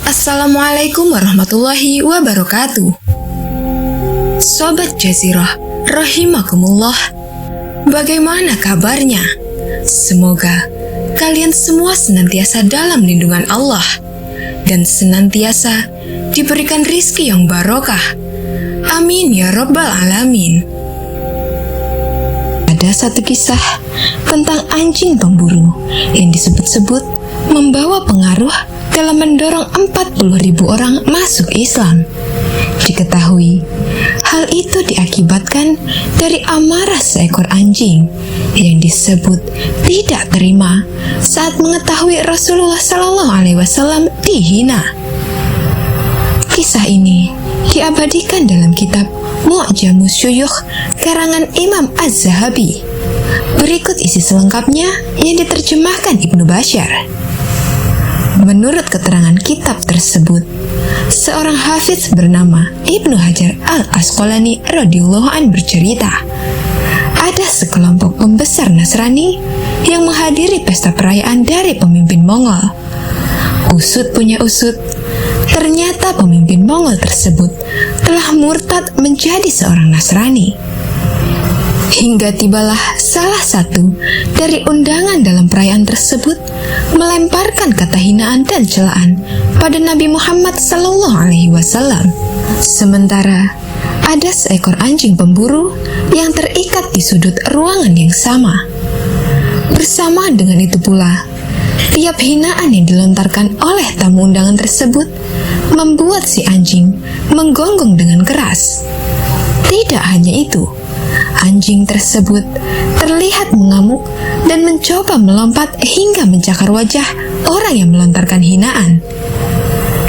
Assalamualaikum warahmatullahi wabarakatuh. Sobat Jazirah, rahimakumullah. Bagaimana kabarnya? Semoga kalian semua senantiasa dalam lindungan Allah dan senantiasa diberikan rizki yang barokah. Amin ya rabbal alamin. Ada satu kisah tentang anjing pemburu yang disebut-sebut membawa pengaruh dalam mendorong 40.000 orang masuk Islam. Diketahui, hal itu diakibatkan dari amarah seekor anjing yang disebut tidak terima saat mengetahui Rasulullah SAW dihina. Kisah ini diabadikan dalam kitab Mu'jamus Syuyukh karangan Imam Az-Zahabi. Berikut isi selengkapnya yang diterjemahkan Ibnu Bashar. Menurut keterangan kitab tersebut, seorang hafiz bernama Ibnu Hajar Al-Asqalani radhiyallahu an bercerita, ada sekelompok pembesar Nasrani yang menghadiri pesta perayaan dari pemimpin Mongol. Usut punya usut, ternyata pemimpin Mongol tersebut telah murtad menjadi seorang Nasrani. Hingga tibalah salah satu dari undangan dalam perayaan tersebut melemparkan kata hinaan dan celaan pada Nabi Muhammad SAW. Sementara ada seekor anjing pemburu yang terikat di sudut ruangan yang sama. Bersamaan dengan itu pula, tiap hinaan yang dilontarkan oleh tamu undangan tersebut membuat si anjing menggonggong dengan keras. Tidak hanya itu, anjing tersebut terlihat mengamuk dan mencoba melompat hingga mencakar wajah orang yang melontarkan hinaan.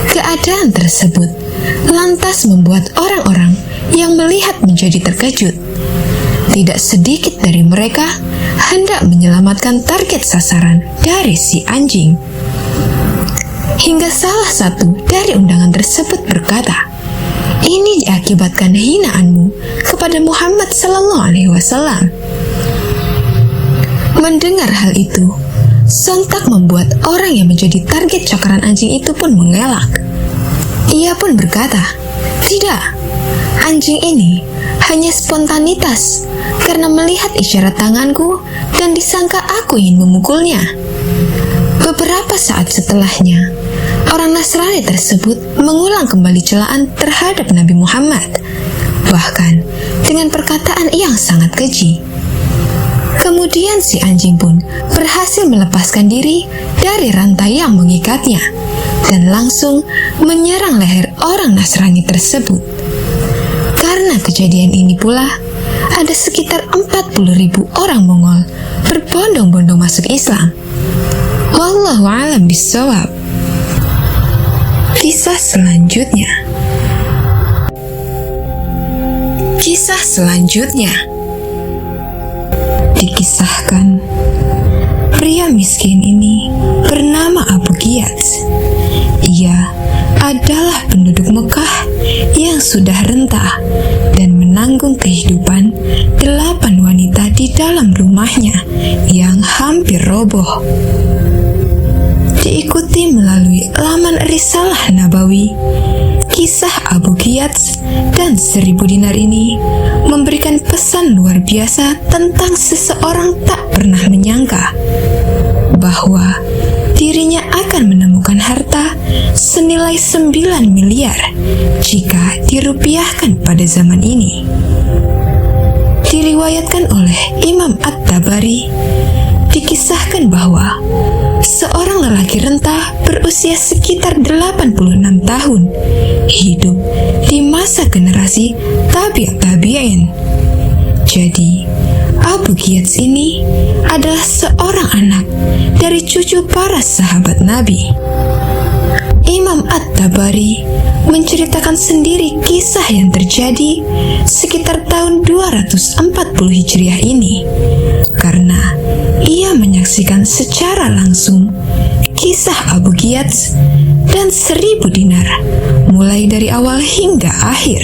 Keadaan tersebut lantas membuat orang-orang yang melihat menjadi terkejut. Tidak sedikit dari mereka hendak menyelamatkan target sasaran dari si anjing. Hingga salah satu dari undangan tersebut berkata, "Ini diakibatkan hinaanmu kepada Muhammad SAW." Mendengar hal itu, sontak membuat orang yang menjadi target cakaran anjing itu pun mengelak. Ia pun berkata, "Tidak, anjing ini hanya spontanitas karena melihat isyarat tanganku dan disangka aku ingin memukulnya." Beberapa saat setelahnya, orang Nasrani tersebut mengulang kembali celaan terhadap Nabi Muhammad, bahkan dengan perkataan yang sangat keji. Kemudian si anjing pun berhasil melepaskan diri dari rantai yang mengikatnya dan langsung menyerang leher orang Nasrani tersebut. Karena kejadian ini pula, ada sekitar 40.000 orang Mongol berbondong-bondong masuk Islam. Wallahu a'lam bishawab. Kisah selanjutnya. Dikisahkan, pria miskin ini bernama Abu Giyats. Ia adalah penduduk Mekah yang sudah renta dan menanggung kehidupan 8 wanita di dalam rumahnya yang hampir roboh. Diikuti melalui laman Risalah Nabawi, kisah Abu Giyats dan 1000 dinar ini memberikan pesan luar biasa tentang seseorang tak pernah menyangka bahwa dirinya akan menemukan harta senilai 9 miliar jika dirupiahkan pada zaman ini. Diriwayatkan oleh Imam At-Tabari, dikisahkan bahwa seorang lelaki renta berusia sekitar 86 tahun hidup di masa generasi tabi'in. Jadi, Abu Giyats ini adalah seorang anak dari cucu para sahabat Nabi. Imam At-Tabari menceritakan sendiri kisah yang terjadi sekitar tahun 240 Hijriah ini karena ia menyaksikan secara langsung kisah Abu Giyats dan 1000 dinar mulai dari awal hingga akhir.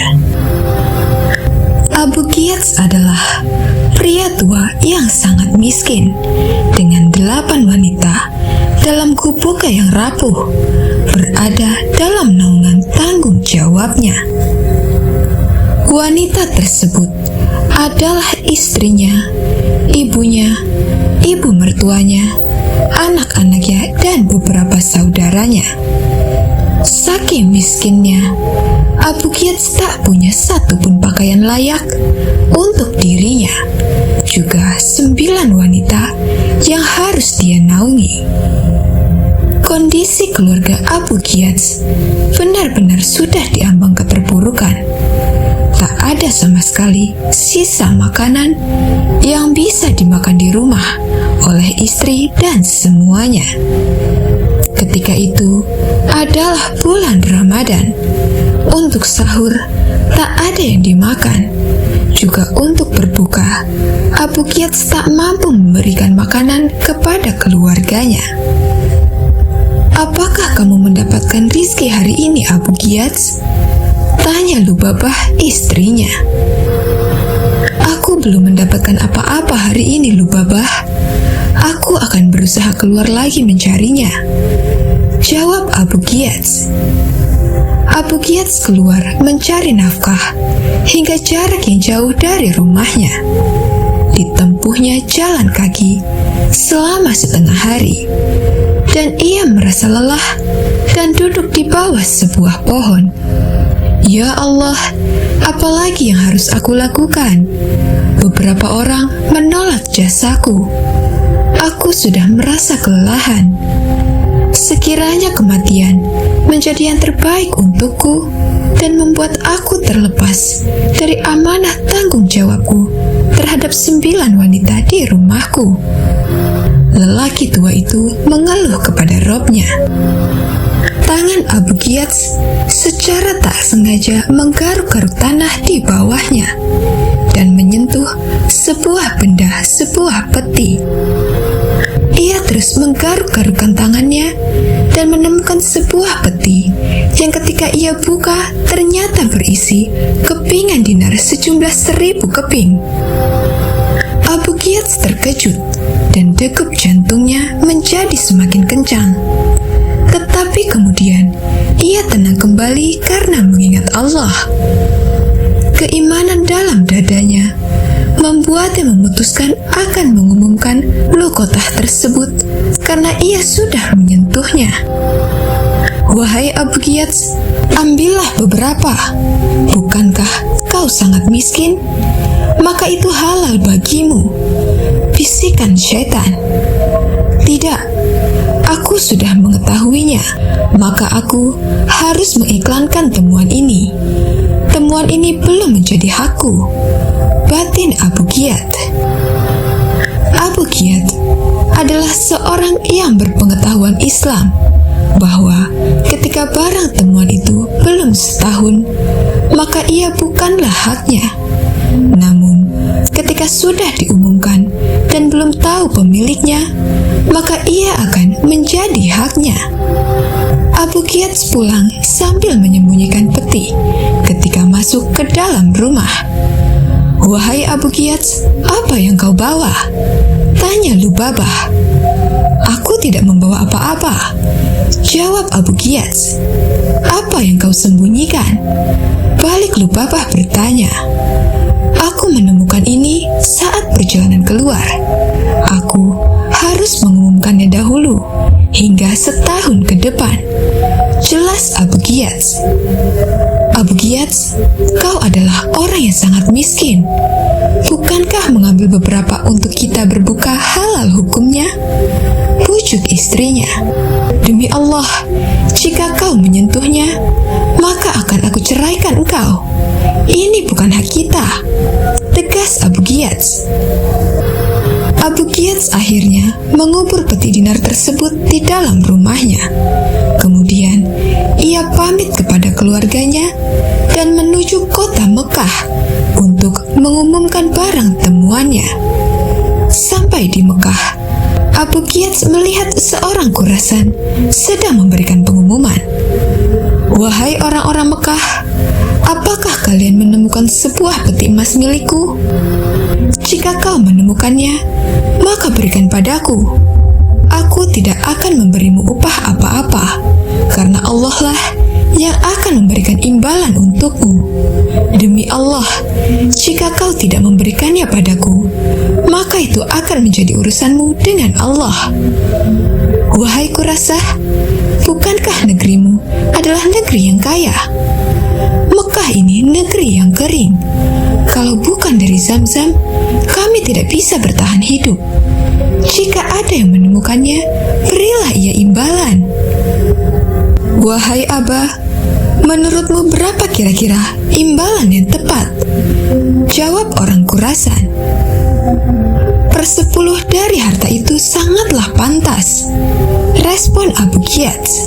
Abu Giyats adalah pria tua yang sangat miskin dengan 8 wanita dalam gubuknya yang rapuh, berada berada dalam naungan tanggung jawabnya. Wanita tersebut adalah istrinya, ibunya, ibu mertuanya, anak-anaknya, dan beberapa saudaranya. Saking miskinnya, Abu Qiyats tak punya satupun pakaian layak untuk dirinya, juga 9 wanita yang harus dia naungi. Kondisi keluarga Abu Qiyats benar-benar sudah diambang keterpurukan. Tak ada sama sekali sisa makanan yang bisa dimakan di rumah oleh istri dan semuanya. Ketika itu adalah bulan Ramadan. Untuk sahur tak ada yang dimakan. Juga untuk berbuka, Abu Qiyats tak mampu memberikan makanan kepada keluarganya. "Apakah kamu mendapatkan rizki hari ini, Abu Qiyats?" tanya Lubabah istrinya. "Aku belum mendapatkan apa-apa hari ini, Lubabah. Aku akan berusaha keluar lagi mencarinya," jawab Abu Qiyats. Abu Qiyats keluar mencari nafkah hingga jarak yang jauh dari rumahnya. Ditempuhnya jalan kaki selama setengah hari, dan ia merasa lelah dan duduk di bawah sebuah pohon. "Ya Allah, apalagi yang harus aku lakukan? Beberapa orang menolak jasaku. Aku sudah merasa kelelahan. Sekiranya kematian menjadi yang terbaik untukku dan membuat aku terlepas dari amanah tanggung jawabku terhadap 9 wanita di rumahku." Lelaki tua itu mengeluh kepada Robnya. Tangan Abu Qiyats secara tak sengaja menggaruk-garuk tanah di bawahnya dan menyentuh sebuah benda, sebuah peti. Ia terus menggaruk-garukkan tangannya dan menemukan sebuah peti yang ketika ia buka ternyata berisi kepingan dinar sejumlah 1000 keping. Abu Qiyats terkejut dan degup jantungnya menjadi semakin kencang. Tetapi kemudian ia tenang kembali karena mengingat Allah. Keimanan dalam dadanya membuatnya memutuskan akan mengumumkan luqatah tersebut karena ia sudah menyentuhnya. "Wahai Abu Qiyats, ambillah beberapa. Bukankah kau sangat miskin? Maka itu halal bagimu," bisikan syaitan. "Tidak, aku sudah mengetahuinya, maka aku harus mengiklankan temuan ini. Temuan ini belum menjadi hakku," batin Abu Qiyats. Abu Qiyats adalah seorang yang berpengetahuan Islam bahwa ketika barang temuan itu belum setahun, maka ia bukanlah haknya. Namun, ketika sudah diumumkan dan belum tahu pemiliknya, maka ia akan menjadi haknya. Abu Qiyats pulang sambil menyembunyikan peti ketika masuk ke dalam rumah. "Wahai Abu Qiyats, apa yang kau bawa?" tanya Lubabah. "Aku tidak membawa apa-apa," jawab Abu Qiyats. "Apa yang kau sembunyikan?" balik Lubabah bertanya. "Aku menemukan ini saat perjalanan keluar. Aku harus mengumumkannya dahulu hingga setahun ke depan," jelas Abu Qiyats. "Abu Qiyats, kau adalah orang yang sangat miskin. Bukankah mengambil beberapa untuk kita berbuka halal hukumnya?" bujuk istrinya. "Demi Allah, jika kau menyentuhnya, maka akan aku ceraikan engkau. Ini bukan hak kita," tegas Abu Qiyats. Abu Qiyats akhirnya mengubur peti dinar tersebut di dalam rumahnya. Kemudian ia pamit kepada keluarganya dan menuju kota Mekah untuk mengumumkan barang temuannya. Sampai di Mekah, Abu Qiyats melihat seorang kurasan sedang memberikan pengumuman. "Wahai orang-orang Mekah, apakah kalian menemukan sebuah peti emas milikku? Jika kau menemukannya, maka berikan padaku. Aku tidak akan memberimu upah apa-apa, karena Allah lah yang akan memberikan imbalan untukmu. Demi Allah, jika kau tidak memberikannya padaku, maka itu akan menjadi urusanmu dengan Allah. Wahai Quraisy, bukankah negerimu adalah negeri yang kaya? Mekah ini negeri yang kering. Kalau bukan dari Zam-Zam, kami tidak bisa bertahan hidup. Jika ada yang menemukannya, berilah ia imbalan. Wahai Abah, menurutmu berapa kira-kira imbalan yang tepat? Jawab orang Khurasan. 1/10 dari harta itu sangatlah pantas, respon Abu Ghiyas.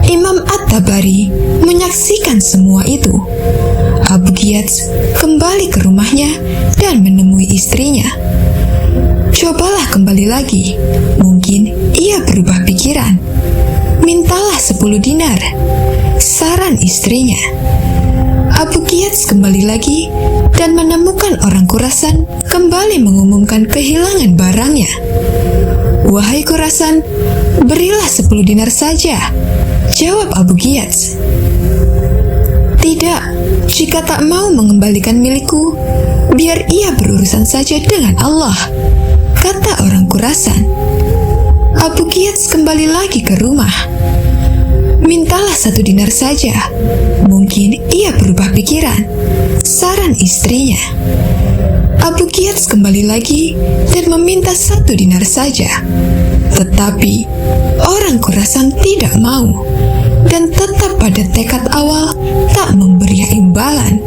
Imam At-Tabari menyaksikan semua itu. Abu Ghiyas kembali ke rumahnya dan menemui istrinya. Cobalah kembali lagi, mungkin ia berubah pikiran. Mintalah 10 dinar, saran istrinya. Abu Ghiyas kembali lagi dan menemukan orang Khurasan kembali mengumumkan kehilangan barangnya. Wahai Khurasan, berilah 10 dinar saja, jawab Abu Ghiyas. Tidak, jika tak mau mengembalikan milikku, biar ia berurusan saja dengan Allah, kata orang Khurasan. Abu Ghiyas kembali lagi ke rumah. Mintalah 1 dinar saja, mungkin ia berubah pikiran, saran istrinya. Abu Ghiyas kembali lagi dan meminta 1 dinar saja. Tetapi orang Khurasan tidak mau dan tetap pada tekad awal tak memberi imbalan.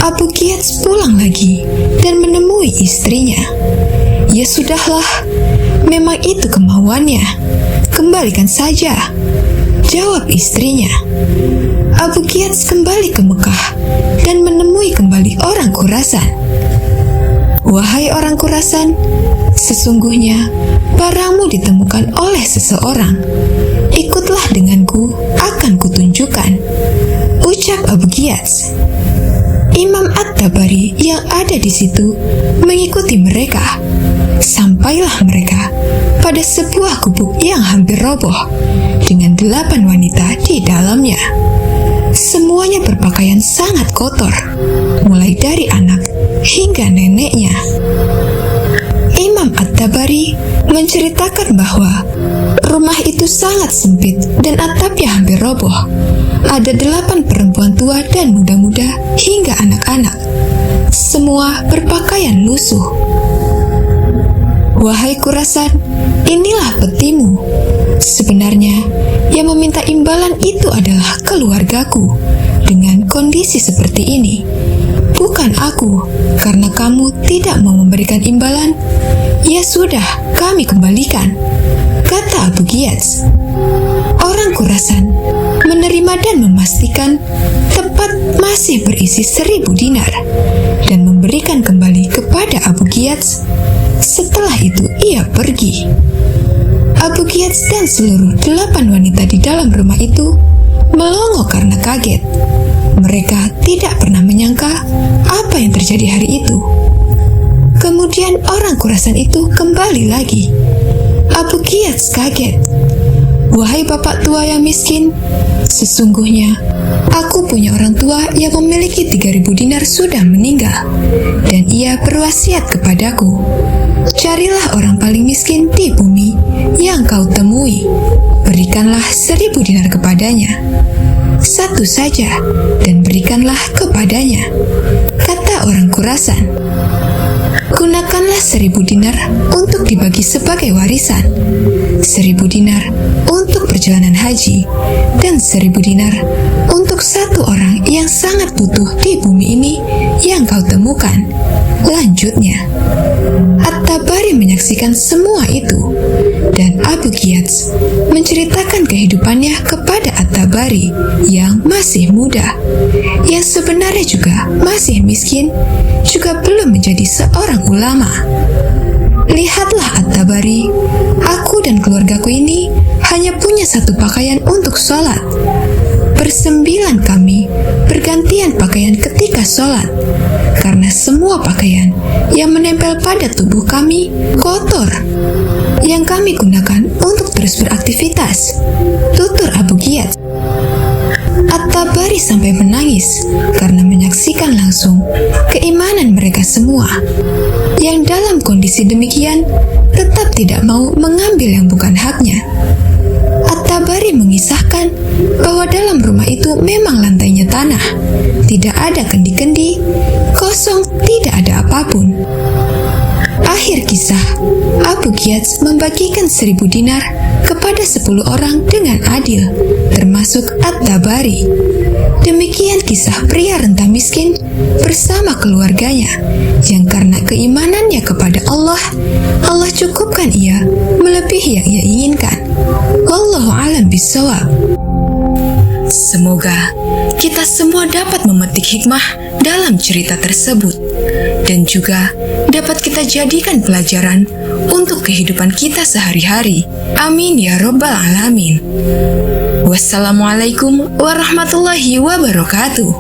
Abu Ghiyas pulang lagi dan menemui istrinya. Ya sudahlah, memang itu kemauannya, kembalikan saja, jawab istrinya. Abu Ghiyas kembali ke Mekah dan menemui kembali orang Khurasan. Wahai orang Khurasan, sesungguhnya barangmu ditemukan oleh seseorang. Ikutlah denganku, akan kutunjukkan, ucap Abu Ghiyas. Imam At-Tabari yang ada di situ mengikuti mereka. Sampailah mereka pada sebuah gubuk yang hampir roboh dengan 8 wanita di dalamnya. Semuanya berpakaian sangat kotor, mulai dari anak hingga neneknya. Imam At-Tabari menceritakan bahwa rumah itu sangat sempit dan atapnya hampir roboh. Ada 8 perempuan tua dan muda-muda hingga anak-anak. Semua berpakaian lusuh. Wahai Khurasan, inilah petimu. Sebenarnya, yang meminta imbalan itu adalah keluargaku dengan kondisi seperti ini. Bukan aku, karena kamu tidak mau memberikan imbalan. Ya sudah, kami kembalikan, kata Abu Ghiyas. Orang Khurasan menerima dan memastikan tempat masih berisi 1000 dinar dan memberikan kembali kepada Abu Ghiyas. Setelah itu ia pergi. Abu Ghiyas dan seluruh 8 wanita di dalam rumah itu melongo karena kaget. Mereka tidak pernah menyangka apa yang terjadi hari itu. Kemudian orang Khurasan itu kembali lagi. Abu Ghiyas kaget. Wahai bapak tua yang miskin, sesungguhnya aku punya orang tua yang memiliki 3000 dinar sudah meninggal, dan ia berwasiat kepadaku, carilah orang paling miskin di bumi yang kau temui, berikanlah 1000 dinar kepadanya, 1 saja, dan berikanlah kepadanya, kata orang Khurasan. Gunakanlah 1000 dinar untuk dibagi sebagai warisan, 1000 dinar untuk perjalanan haji, dan 1000 dinar untuk 1 orang yang sangat butuh di bumi ini yang kau temukan, lanjutnya. At-Tabari menyaksikan semua itu, dan Abu Ghiyas menceritakan kehidupannya kepada At-Tabari yang masih muda, yang sebenarnya juga masih miskin, juga belum menjadi seorang ulama. Lihatlah At-Tabari, aku dan keluargaku ini hanya punya 1 pakaian untuk sholat. 9 kami bergantian pakaian ketika sholat, karena semua pakaian yang menempel pada tubuh kami kotor, yang kami gunakan untuk terus beraktivitas, tutur sampai menangis karena menyaksikan langsung keimanan mereka semua, yang dalam kondisi demikian tetap tidak mau mengambil yang bukan haknya. At-Tabari mengisahkan bahwa dalam rumah itu memang lantainya tanah, tidak ada kendi-kendi, kosong, tidak ada apapun. Akhir kisah, Abu Ghiath membagikan 1.000 dinar kepada 10 orang dengan adil, termasuk At-Tabari. Demikian kisah pria renta miskin bersama keluarganya, yang karena keimanannya kepada Allah, Allah cukupkan ia melebihi yang ia inginkan. Wallahu a'lam bishawab. Semoga kita semua dapat memetik hikmah dalam cerita tersebut dan juga dapat kita jadikan pelajaran untuk kehidupan kita sehari-hari. Amin ya Rabbal Alamin. Wassalamualaikum warahmatullahi wabarakatuh.